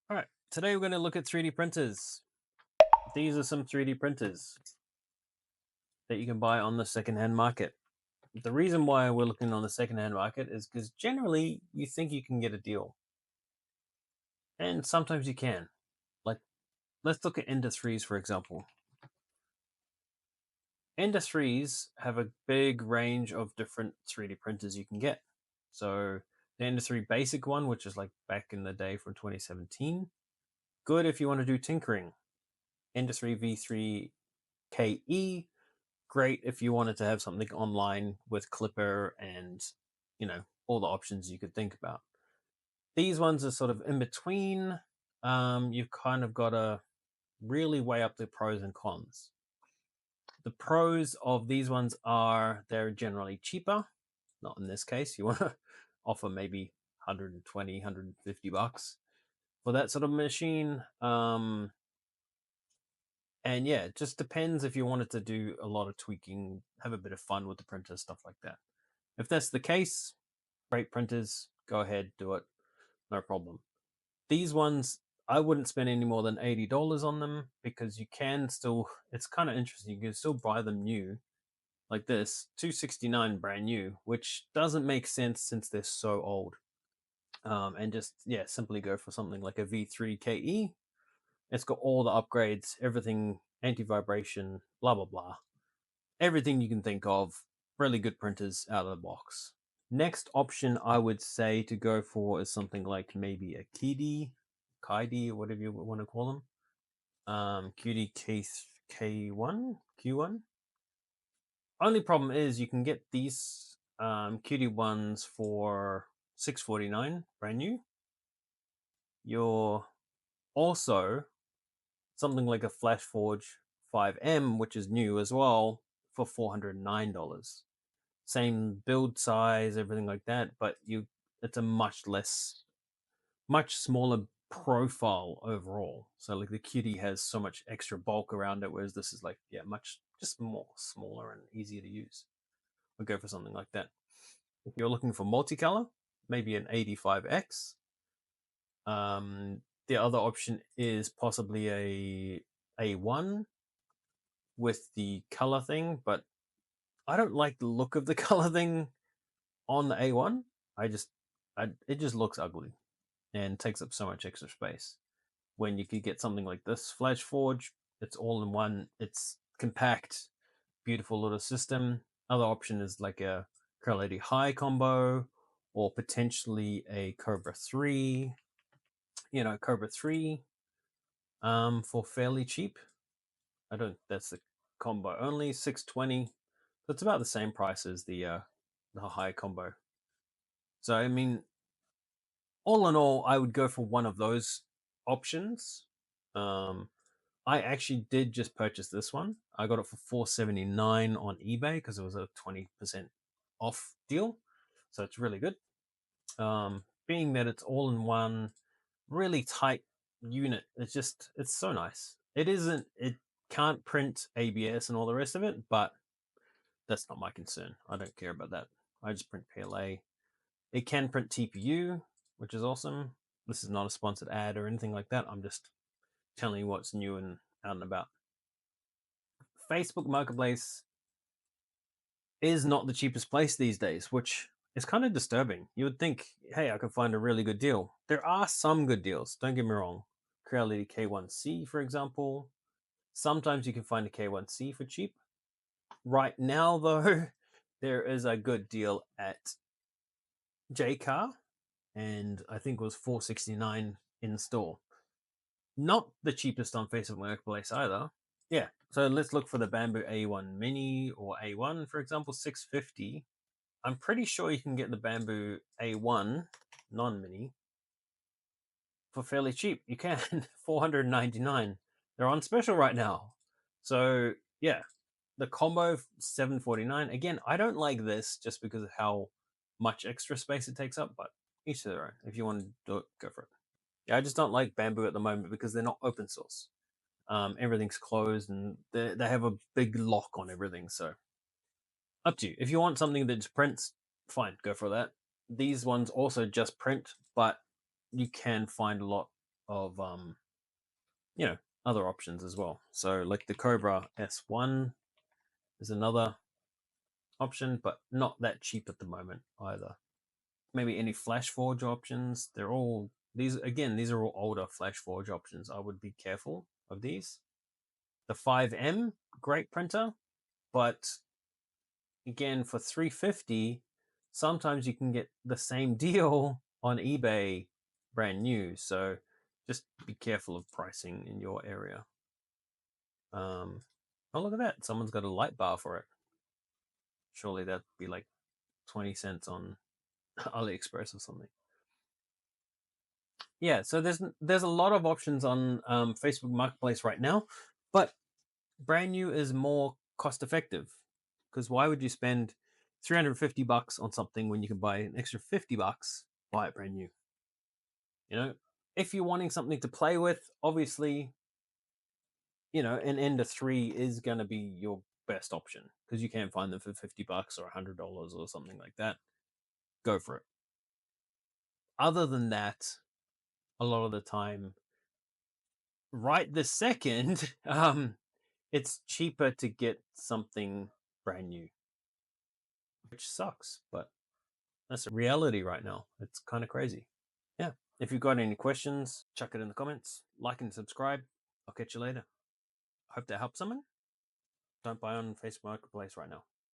All right, today we're going to look at 3D printers. These are some 3D printers that you can buy on the secondhand market. The reason why we're looking on the secondhand market is because generally you think you can get a deal, and sometimes you can. Like, let's look at Ender 3s, for example. Ender 3s have a big range of different 3D printers you can get. So, the Ender 3 basic one, which is like back in the day from 2017, good if you want to do tinkering. Ender 3 V3 KE, great if you wanted to have something online with Clipper and, all the options you could think about. These ones are sort of in between. You've kind of got to really weigh up the pros and cons. The pros of these ones are they're generally cheaper. Not in this case. You want to offer maybe 120, 150 bucks for that sort of machine. And yeah, it just depends if you wanted to do a lot of tweaking, have a bit of fun with the printer, stuff like that. If that's the case, great printers, go ahead, do it, no problem. These ones, I wouldn't spend any more than $80 on them because you can still, it's kind of interesting, you can still buy them new, like this, 269 brand new, which doesn't make sense since they're so old. And just, yeah, simply go for something like a V3 KE. It's got all the upgrades, everything, anti-vibration, blah, blah, blah. Everything you can think of, really good printers out of the box. Next option I would say to go for is something like maybe a Kaidi, or whatever you want to call them. QD K1, Q1. Only problem is you can get these QD ones for $649 brand new. You're also something like a Flashforge 5M, which is new as well, for $409. Same build size, everything like that, but it's a much smaller profile overall. So like the QD has so much extra bulk around it, whereas this is like, yeah, much just more smaller and easier to use. We'll go for something like that. If you're looking for multicolor, maybe an 85X. The other option is possibly a A1 with the color thing, but I don't like the look of the color thing on the A1. It just looks ugly and takes up so much extra space. When you could get something like this Flash Forge, it's all in one. It's compact, beautiful little system. Other option is like a Creality High combo, or potentially a Cobra 3. Cobra 3 for fairly cheap. I don't. That's the combo only, 620. So it's about the same price as the high combo. So I mean, all in all, I would go for one of those options. Um, I actually did just purchase this one. I got it for $479 on eBay because it was a 20% off deal. So it's really good. Being that it's all in one, really tight unit, it's so nice. It can't print ABS and all the rest of it, but that's not my concern. I don't care about that. I just print PLA. It can print TPU, which is awesome. This is not a sponsored ad or anything like that. I'm just telling you what's new and out and about. Facebook Marketplace is not the cheapest place these days, which is kind of disturbing. You would think, hey, I could find a really good deal. There are some good deals, don't get me wrong. Creality K1C, for example. Sometimes you can find a K1C for cheap. Right now, though, there is a good deal at JCar, and I think it was $469 in store. Not the cheapest on Facebook Marketplace either. Yeah, so let's look for the Bamboo A1 Mini or A1, for example, 650. I'm pretty sure you can get the Bamboo A1 non-mini for fairly cheap. You can, $499. They're on special right now. So yeah, the combo $749. Again, I don't like this just because of how much extra space it takes up, but each to their own. If you want to do it, go for it. Yeah, I just don't like Bamboo at the moment because they're not open source. Everything's closed and they have a big lock on everything. So up to you. If you want something that just prints, fine, go for that. These ones also just print, but you can find a lot of other options as well. So like the Cobra S1 is another option, but not that cheap at the moment either. Maybe any Flash Forge options. They're all these are all older Flash Forge options. I would be careful of these. The 5M, great printer, but again for 350, sometimes you can get the same deal on eBay brand new. So just be careful of pricing in your area. Oh, look at that. Someone's got a light bar for it. Surely that'd be like 20 cents on AliExpress or something. Yeah, so there's a lot of options on Facebook Marketplace right now, but brand new is more cost effective, because why would you spend $350 on something when you can buy an extra $50, buy it brand new? If you're wanting something to play with, obviously, an Ender 3 is going to be your best option, because you can find them for $50 or $100 or something like that. Go for it. Other than that, a lot of the time, right this second, it's cheaper to get something brand new, which sucks, but that's a reality right now. It's kind of crazy. Yeah. If you've got any questions, chuck it in the comments, like and subscribe. I'll catch you later. Hope that helps someone. Don't buy on Facebook Marketplace right now.